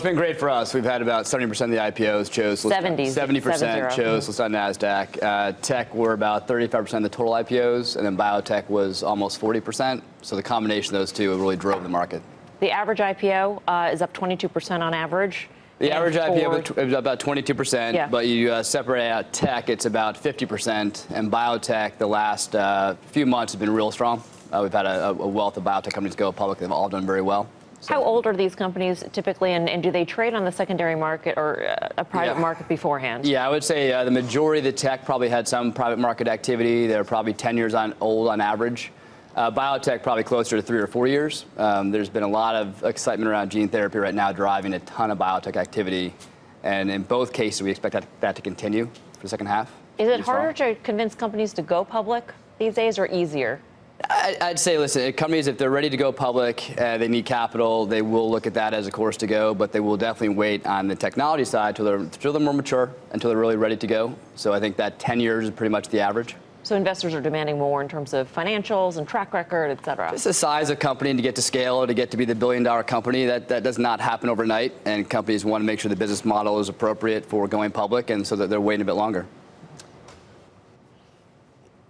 It's been great for us. We've had about 70% of the IPOs chose 70% chose listed on Nasdaq. Tech were about 35% of the total IPOs, and then biotech was almost 40%. So the combination of those two really drove the market. The average IPO is up 22% on average. The average IPO is about 22%, yeah. But you separate out tech, it's about 50%, and biotech the last few months have been real strong. We've had a wealth of biotech companies go public. They've all done very well. So, how old are these companies typically, and do they trade on the secondary market or a private market beforehand? Yeah, I would say the majority of the tech probably had some private market activity. They're probably 10 years old on average. Biotech probably closer to 3 or 4 years. There's been a lot of excitement around gene therapy right now, driving a ton of biotech activity. And in both cases, we expect that to continue for the second half. Is it harder to convince companies to go public these days, or easier? I'd say, listen, companies, if they're ready to go public, they need capital, they will look at that as a course to go, but they will definitely wait on the technology side until they're more mature, until they're really ready to go. So I think that 10 years is pretty much the average. So investors are demanding more in terms of financials and track record, et cetera. It's the size of company, and to get to scale, to get to be the billion-dollar company, that does not happen overnight, and companies want to make sure the business model is appropriate for going public, and so that they're waiting a bit longer.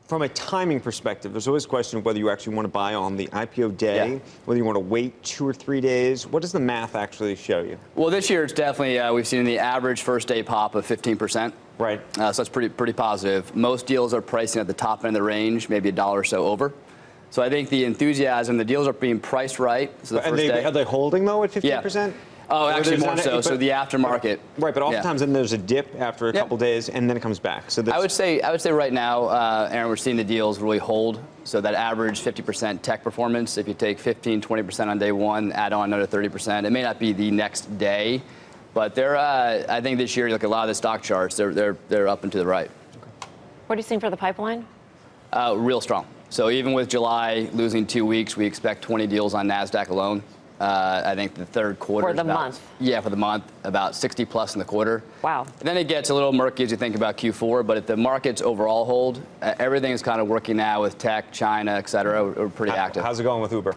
From a timing perspective, there's always a question of whether you actually want to buy on the IPO day, whether you want to wait 2 or 3 days. What does the math actually show you? Well, this year it's definitely, we've seen the average first day pop of 15%. Right. So that's pretty positive. Most deals are pricing at the top end of the range, maybe $1 or so over. So I think the enthusiasm, the deals are being priced right. So the first day. Are they holding, though, at 15%? Yeah. Oh, actually more so. So the aftermarket. Right, but oftentimes then there's a dip after a couple days, and then it comes back. So I would say right now, Aaron, we're seeing the deals really hold. So that average 50% tech performance, if you take 15, 20% on day one, add on another 30%. It may not be the next day, but they're. I think this year, you look at a lot of the stock charts, they're up and to the right. What are you seeing for the pipeline? Real strong. So even with July losing 2 weeks, we expect 20 deals on Nasdaq alone. I think the third quarter. For the month? Yeah, for the month, about 60 plus in the quarter. Wow. And then it gets a little murky as you think about Q4, but if the markets overall hold, everything is kind of working now with tech, China, et cetera. We're pretty active. How's it going with Uber?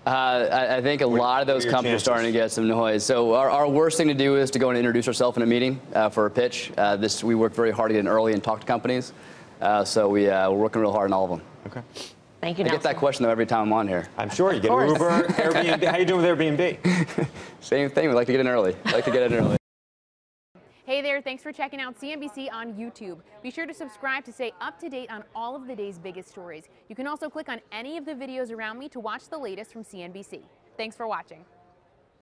I think a lot of those companies are starting to get some noise. So our worst thing to do is to go and introduce ourselves in a meeting for a pitch. We work very hard to get in early and talk to companies. So we're working real hard on all of them. Okay. Thank you, I get that question, though, every time I'm on here. I'm sure you get Uber, Airbnb. How are you doing with Airbnb? Same thing. We like to get in early. Hey there, thanks for checking out CNBC on YouTube. Be sure to subscribe to stay up to date on all of the day's biggest stories. You can also click on any of the videos around me to watch the latest from CNBC. Thanks for watching.